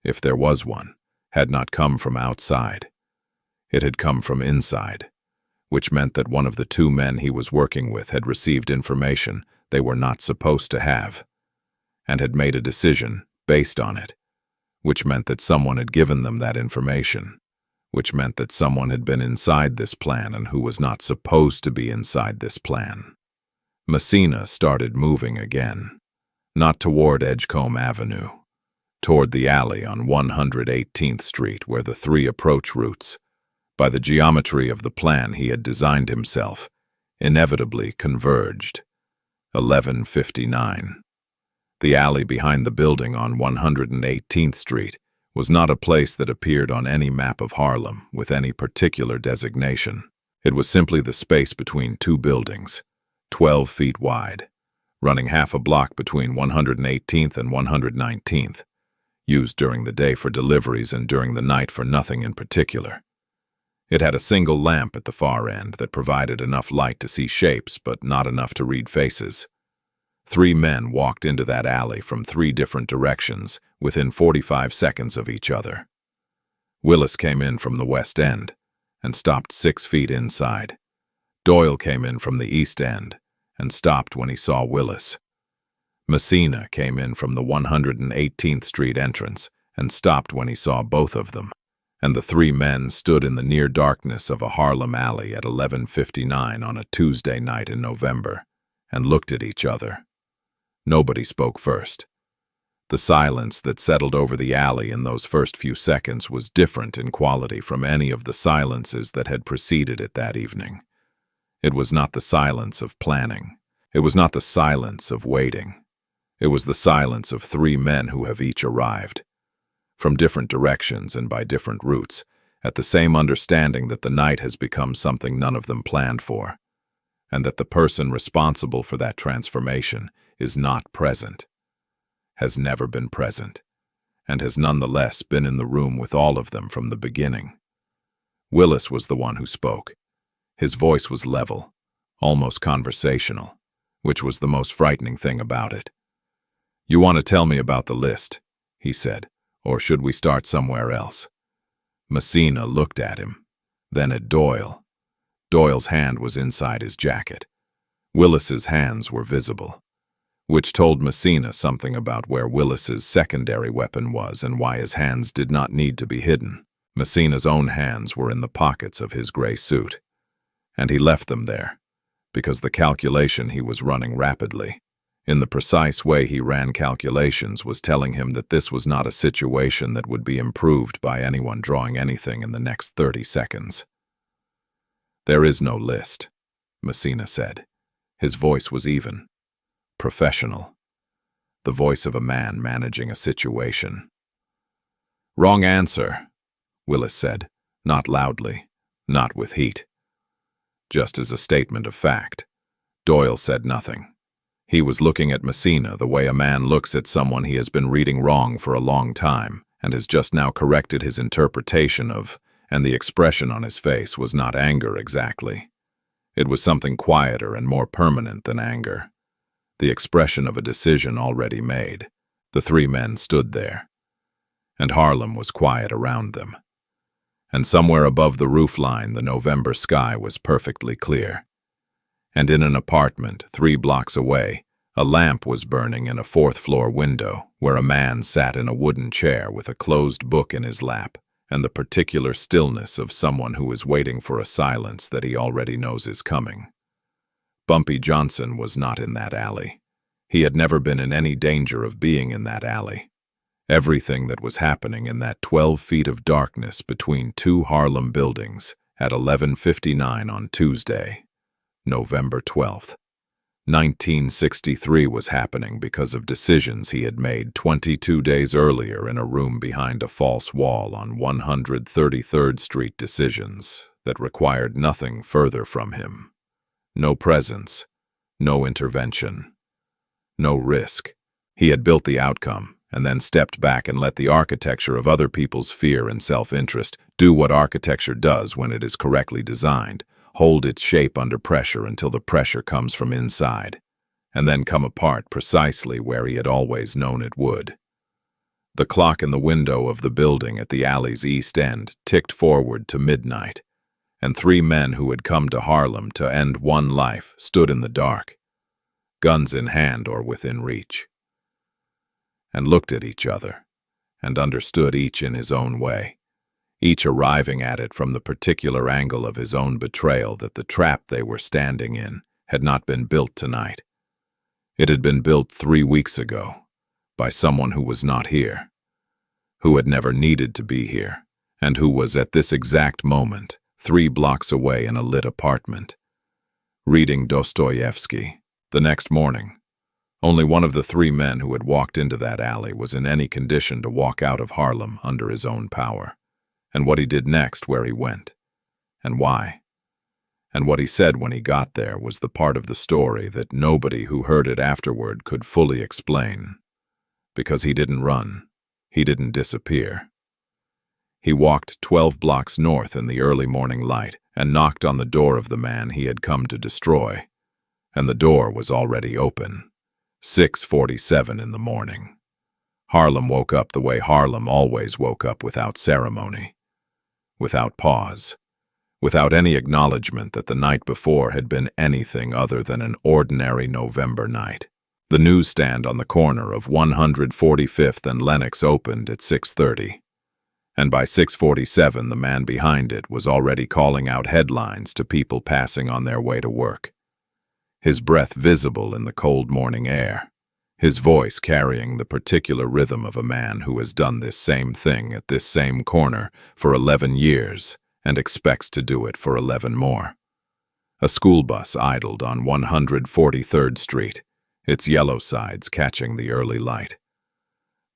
Speaker 1: if there was one, had not come from outside. It had come from inside, which meant that one of the 2 men he was working with had received information they were not supposed to have, and had made a decision based on it, which meant that someone had given them that information, which meant that someone had been inside this plan and who was not supposed to be inside this plan. Messina started moving again, not toward Edgecombe Avenue, toward the alley on 118th Street where the 3 approach routes, by the geometry of the plan he had designed himself, inevitably converged. 11:59. The alley behind the building on 118th Street was not a place that appeared on any map of Harlem with any particular designation. It was simply the space between 2 buildings, 12 feet wide, running half a block between 118th and 119th, used during the day for deliveries and during the night for nothing in particular. It had a single lamp at the far end that provided enough light to see shapes but not enough to read faces. 3 men walked into that alley from 3 different directions within 45 seconds of each other. Willis came in from the west end and stopped 6 feet inside. Doyle came in from the east end and stopped when he saw Willis. Messina came in from the 118th Street entrance and stopped when he saw both of them. And the 3 men stood in the near darkness of a Harlem alley at 11:59 on a Tuesday night in November and looked at each other. Nobody spoke first. The silence that settled over the alley in those first few seconds was different in quality from any of the silences that had preceded it that evening. It was not the silence of planning. It was not the silence of waiting. It was the silence of 3 men who have each arrived, from different directions and by different routes, at the same understanding that the night has become something none of them planned for, and that the person responsible for that transformation is not present. has never been present, and has nonetheless been in the room with all of them from the beginning. Willis was the one who spoke. His voice was level, almost conversational, which was the most frightening thing about it. "You want to tell me about the list," he said, "or should we start somewhere else?" Messina looked at him, then at Doyle. Doyle's hand was inside his jacket. Willis's hands were visible, which told Messina something about where Willis's secondary weapon was and why his hands did not need to be hidden. Messina's own hands were in the pockets of his gray suit, and he left them there, because the calculation he was running rapidly, in the precise way he ran calculations, was telling him that this was not a situation that would be improved by anyone drawing anything in the next 30 seconds. "There is no list," Messina said. His voice was even, professional, the voice of a man managing a situation. "Wrong answer," Willis said, not loudly, not with heat. Just as a statement of fact. Doyle said nothing. He was looking at Messina the way a man looks at someone he has been reading wrong for a long time and has just now corrected his interpretation of, and the expression on his face was not anger exactly. It was something quieter and more permanent than anger. The expression of a decision already made. The three men stood there, and Harlem was quiet around them. And somewhere above the roofline the November sky was perfectly clear. And in an apartment 3 blocks away, a lamp was burning in a 4th-floor window where a man sat in a wooden chair with a closed book in his lap and the particular stillness of someone who is waiting for a silence that he already knows is coming. Bumpy Johnson was not in that alley. He had never been in any danger of being in that alley. Everything that was happening in that 12 feet of darkness between 2 Harlem buildings at 11:59 on Tuesday, November 12th, 1963 was happening because of decisions he had made 22 days earlier in a room behind a false wall on 133rd Street, decisions that required nothing further from him. No presence, no intervention, no risk. He had built the outcome and then stepped back and let the architecture of other people's fear and self-interest do what architecture does when it is correctly designed, hold its shape under pressure until the pressure comes from inside, and then come apart precisely where he had always known it would. The clock in the window of the building at the alley's east end ticked forward to midnight, and 3 men who had come to Harlem to end one life stood in the dark, guns in hand or within reach, and looked at each other, and understood each in his own way, each arriving at it from the particular angle of his own betrayal that the trap they were standing in had not been built tonight. It had been built 3 weeks ago, by someone who was not here, who had never needed to be here, and who was at this exact moment 3 blocks away in a lit apartment, reading Dostoevsky. The next morning, only one of the 3 men who had walked into that alley was in any condition to walk out of Harlem under his own power. And what he did next, where he went, and why, and what he said when he got there was the part of the story that nobody who heard it afterward could fully explain. Because he didn't run, he didn't disappear. He walked 12 blocks north in the early morning light and knocked on the door of the man he had come to destroy. And the door was already open. 6:47 in the morning. Harlem woke up the way Harlem always woke up, without ceremony, without pause, without any acknowledgement that the night before had been anything other than an ordinary November night. The newsstand on the corner of 145th and Lenox opened at 6:30, and by 6:47 the man behind it was already calling out headlines to people passing on their way to work. His breath visible in the cold morning air, his voice carrying the particular rhythm of a man who has done this same thing at this same corner for 11 years and expects to do it for 11 more. A school bus idled on 143rd Street, its yellow sides catching the early light.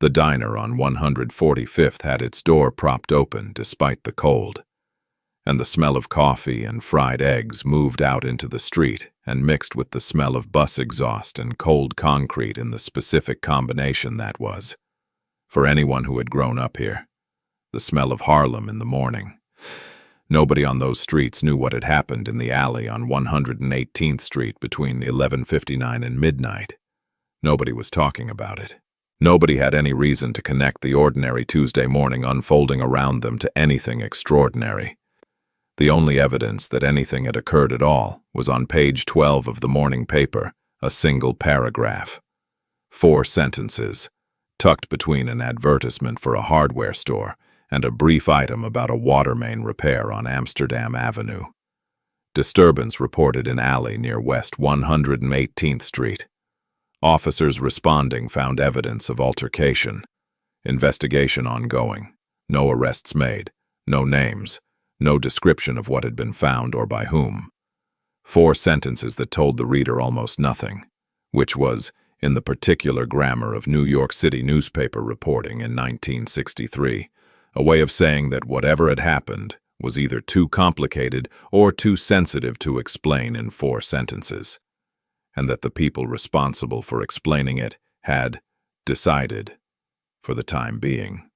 Speaker 1: The diner on 145th had its door propped open despite the cold, and the smell of coffee and fried eggs moved out into the street and mixed with the smell of bus exhaust and cold concrete in the specific combination that was, for anyone who had grown up here, the smell of Harlem in the morning. Nobody on those streets knew what had happened in the alley on 118th Street between 11:59 and midnight. Nobody was talking about it. Nobody had any reason to connect the ordinary Tuesday morning unfolding around them to anything extraordinary. The only evidence that anything had occurred at all was on page 12 of the morning paper, a single paragraph. 4 sentences, tucked between an advertisement for a hardware store and a brief item about a water main repair on Amsterdam Avenue. Disturbance reported in alley near West 118th Street. Officers responding found evidence of altercation. Investigation ongoing. No arrests made. No names. No description of what had been found or by whom. 4 sentences that told the reader almost nothing, which was, in the particular grammar of New York City newspaper reporting in 1963, a way of saying that whatever had happened was either too complicated or too sensitive to explain in 4 sentences, and that the people responsible for explaining it had decided, for the time being,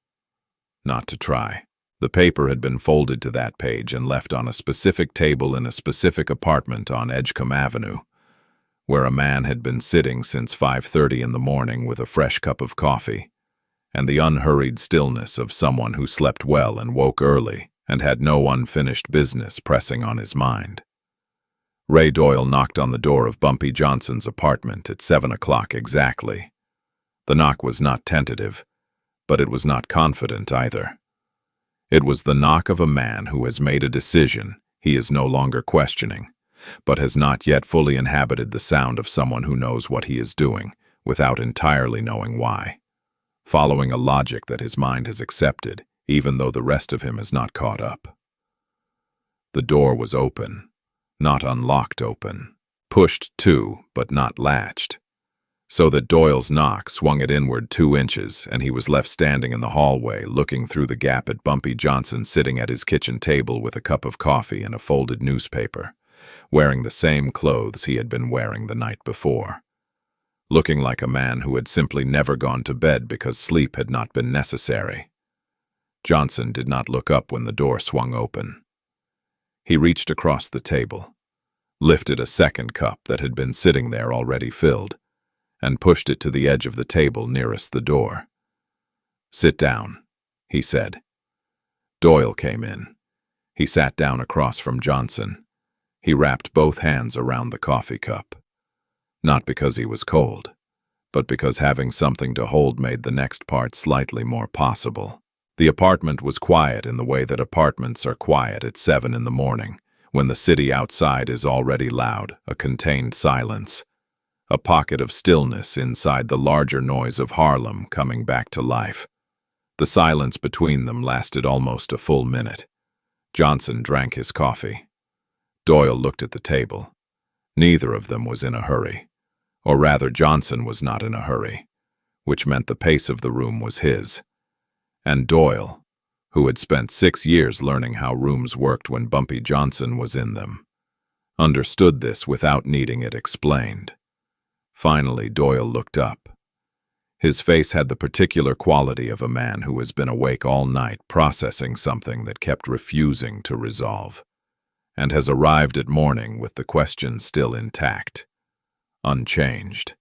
Speaker 1: not to try. The paper had been folded to that page and left on a specific table in a specific apartment on Edgecombe Avenue, where a man had been sitting since 5:30 in the morning with a fresh cup of coffee, and the unhurried stillness of someone who slept well and woke early and had no unfinished business pressing on his mind. Ray Doyle knocked on the door of Bumpy Johnson's apartment at 7 o'clock exactly. The knock was not tentative, but it was not confident either. It was the knock of a man who has made a decision he is no longer questioning, but has not yet fully inhabited the sound of someone who knows what he is doing, without entirely knowing why, following a logic that his mind has accepted, even though the rest of him has not caught up. The door was open, not unlocked open, pushed to, but not latched, so that Doyle's knock swung it inward 2 inches, and he was left standing in the hallway, looking through the gap at Bumpy Johnson sitting at his kitchen table with a cup of coffee and a folded newspaper, wearing the same clothes he had been wearing the night before, looking like a man who had simply never gone to bed because sleep had not been necessary. Johnson did not look up when the door swung open. He reached across the table, lifted a second cup that had been sitting there already filled, and pushed it to the edge of the table nearest the door. "Sit down," he said. Doyle came in. He sat down across from Johnson. He wrapped both hands around the coffee cup. Not because he was cold, but because having something to hold made the next part slightly more possible. The apartment was quiet in the way that apartments are quiet at 7 in the morning, when the city outside is already loud, a contained silence. A pocket of stillness inside the larger noise of Harlem coming back to life. The silence between them lasted almost a full minute. Johnson drank his coffee. Doyle looked at the table. Neither of them was in a hurry. Or rather, Johnson was not in a hurry, which meant the pace of the room was his. And Doyle, who had spent 6 years learning how rooms worked when Bumpy Johnson was in them, understood this without needing it explained. Finally, Doyle looked up. His face had the particular quality of a man who has been awake all night processing something that kept refusing to resolve, and has arrived at morning with the question still intact, unchanged,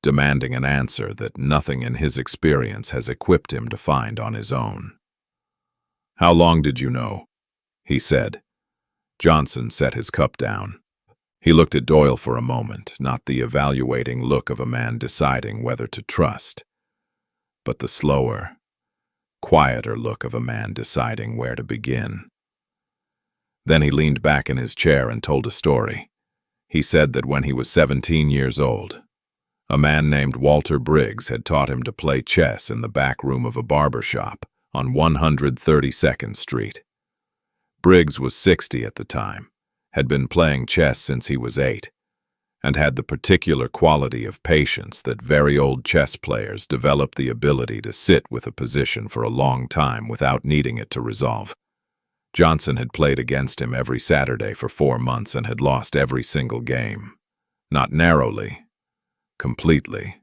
Speaker 1: demanding an answer that nothing in his experience has equipped him to find on his own. "How long did you know?" he said. Johnson set his cup down. He looked at Doyle for a moment, not the evaluating look of a man deciding whether to trust, but the slower, quieter look of a man deciding where to begin. Then he leaned back in his chair and told a story. He said that when he was 17 years old, a man named Walter Briggs had taught him to play chess in the back room of a barber shop on 132nd Street. Briggs was 60 at the time, had been playing chess since he was 8, and had the particular quality of patience that very old chess players develop the ability to sit with a position for a long time without needing it to resolve. Johnson had played against him every Saturday for 4 months and had lost every single game. Not narrowly, completely.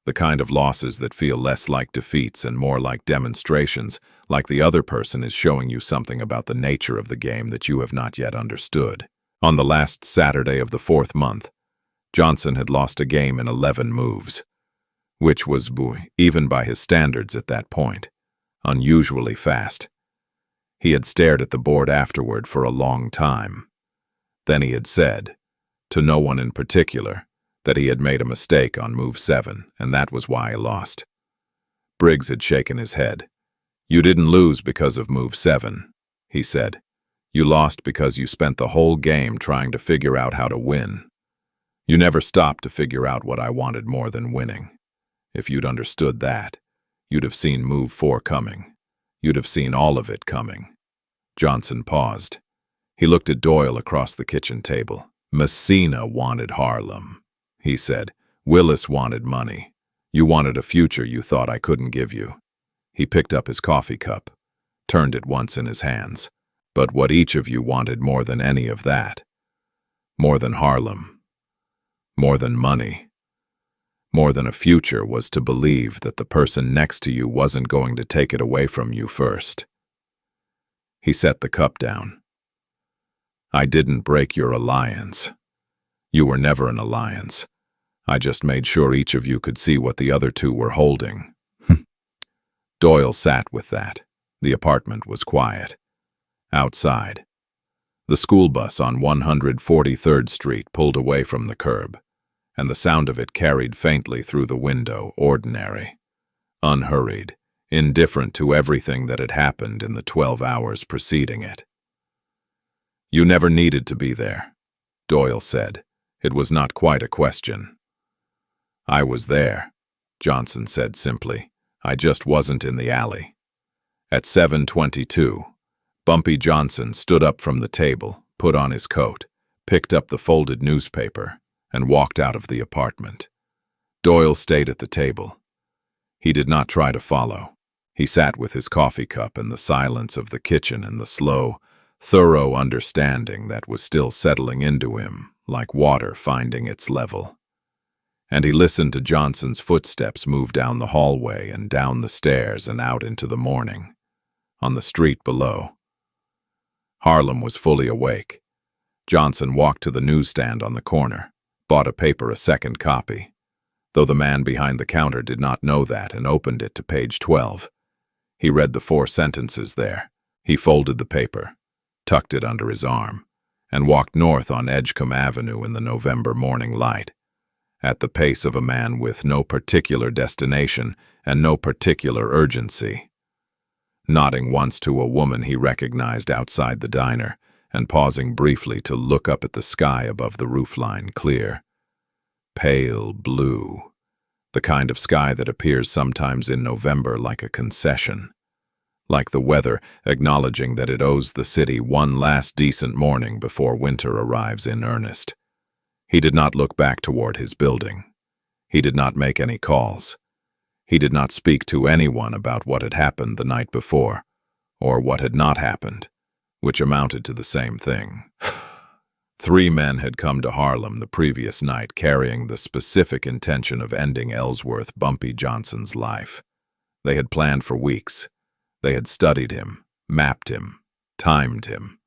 Speaker 1: The kind of losses that feel less like defeats and more like demonstrations, like the other person is showing you something about the nature of the game that you have not yet understood. On the last Saturday of the 4th month, Johnson had lost a game in 11 moves, which was, even by his standards at that point, unusually fast. He had stared at the board afterward for a long time. Then he had said, to no one in particular, that he had made a mistake on move 7, and that was why he lost. Briggs had shaken his head. "You didn't lose because of move 7, he said. "You lost because you spent the whole game trying to figure out how to win. You never stopped to figure out what I wanted more than winning. If you'd understood that, you'd have seen move 4 coming. You'd have seen all of it coming." Johnson paused. He looked at Doyle across the kitchen table. "Messina wanted Harlem," he said. "Willis wanted money. You wanted a future you thought I couldn't give you." He picked up his coffee cup, turned it once in his hands. "But what each of you wanted more than any of that, more than Harlem, more than money, more than a future, was to believe that the person next to you wasn't going to take it away from you first." He set the cup down. "I didn't break your alliance. You were never an alliance. I just made sure each of you could see what the other two were holding." Doyle sat with that. The apartment was quiet. Outside, the school bus on 143rd Street pulled away from the curb, and the sound of it carried faintly through the window, ordinary, unhurried, indifferent to everything that had happened in the 12 hours preceding it. "You never needed to be there," Doyle said. It was not quite a question. "I was there," Johnson said simply. "I just wasn't in the alley." At 7:22, Bumpy Johnson stood up from the table, put on his coat, picked up the folded newspaper, and walked out of the apartment. Doyle stayed at the table. He did not try to follow. He sat with his coffee cup and the silence of the kitchen and the slow, thorough understanding that was still settling into him, like water finding its level. And he listened to Johnson's footsteps move down the hallway and down the stairs and out into the morning, on the street below. Harlem was fully awake. Johnson walked to the newsstand on the corner, bought a paper, a second copy, though the man behind the counter did not know that, and opened it to page 12. He read the 4 sentences there. He folded the paper, tucked it under his arm, and walked north on Edgecombe Avenue in the November morning light, at the pace of a man with no particular destination and no particular urgency. Nodding once to a woman he recognized outside the diner, and pausing briefly to look up at the sky above the roofline, clear, pale blue, the kind of sky that appears sometimes in November like a concession, like the weather acknowledging that it owes the city one last decent morning before winter arrives in earnest. He did not look back toward his building. He did not make any calls. He did not speak to anyone about what had happened the night before, or what had not happened, which amounted to the same thing. 3 men had come to Harlem the previous night carrying the specific intention of ending Ellsworth Bumpy Johnson's life. They had planned for weeks. They had studied him, mapped him, timed him,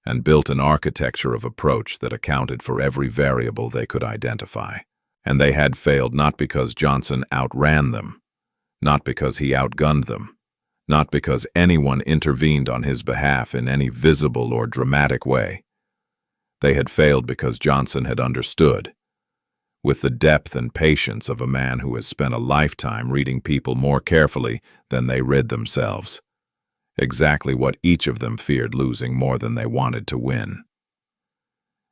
Speaker 1: and built an architecture of approach that accounted for every variable they could identify. And they had failed not because Johnson outran them, not because he outgunned them, not because anyone intervened on his behalf in any visible or dramatic way. They had failed because Johnson had understood, with the depth and patience of a man who has spent a lifetime reading people more carefully than they read themselves, exactly what each of them feared losing more than they wanted to win.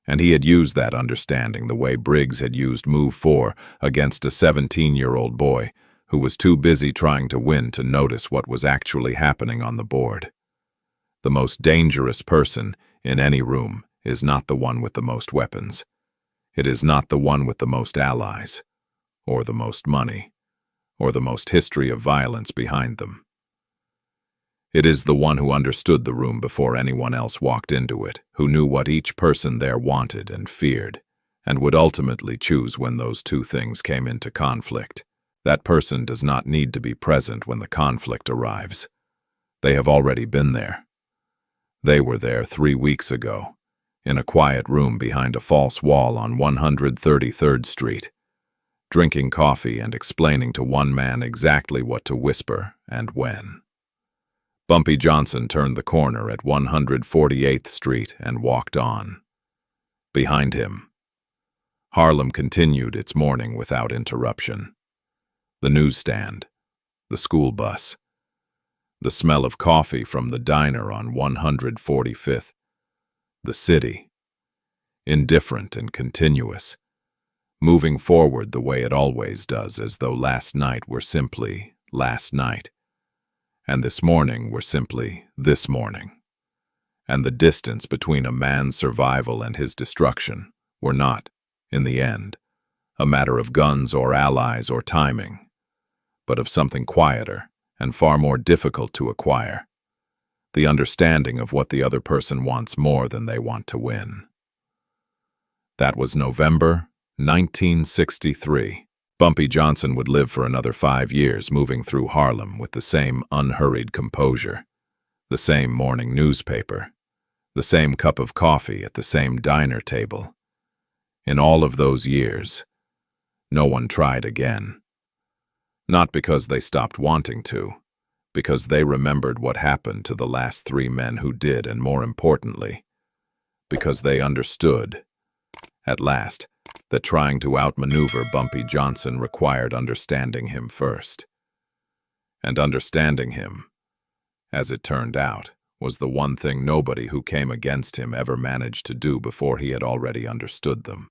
Speaker 1: And he had used that understanding the way Briggs had used move 4 against a 17-year-old boy who was too busy trying to win to notice what was actually happening on the board. The most dangerous person in any room is not the one with the most weapons. It is not the one with the most allies, or the most money, or the most history of violence behind them. It is the one who understood the room before anyone else walked into it, who knew what each person there wanted and feared, and would ultimately choose when those two things came into conflict. That person does not need to be present when the conflict arrives. They have already been there. They were there 3 weeks ago, in a quiet room behind a false wall on 133rd Street, drinking coffee and explaining to one man exactly what to whisper and when. Bumpy Johnson turned the corner at 148th Street and walked on. Behind him, Harlem continued its morning without interruption. The newsstand, the school bus, the smell of coffee from the diner on 145th, the city, indifferent and continuous, moving forward the way it always does, as though last night were simply last night, and this morning were simply this morning, and the distance between a man's survival and his destruction were not, in the end, a matter of guns or allies or timing, but of something quieter and far more difficult to acquire, the understanding of what the other person wants more than they want to win. That was November 1963. Bumpy Johnson would live for another 5 years, moving through Harlem with the same unhurried composure, the same morning newspaper, the same cup of coffee at the same diner table. In all of those years, no one tried again. Not because they stopped wanting to, because they remembered what happened to the last 3 men who did, and more importantly, because they understood, at last, that trying to outmaneuver Bumpy Johnson required understanding him first. And understanding him, as it turned out, was the one thing nobody who came against him ever managed to do before he had already understood them.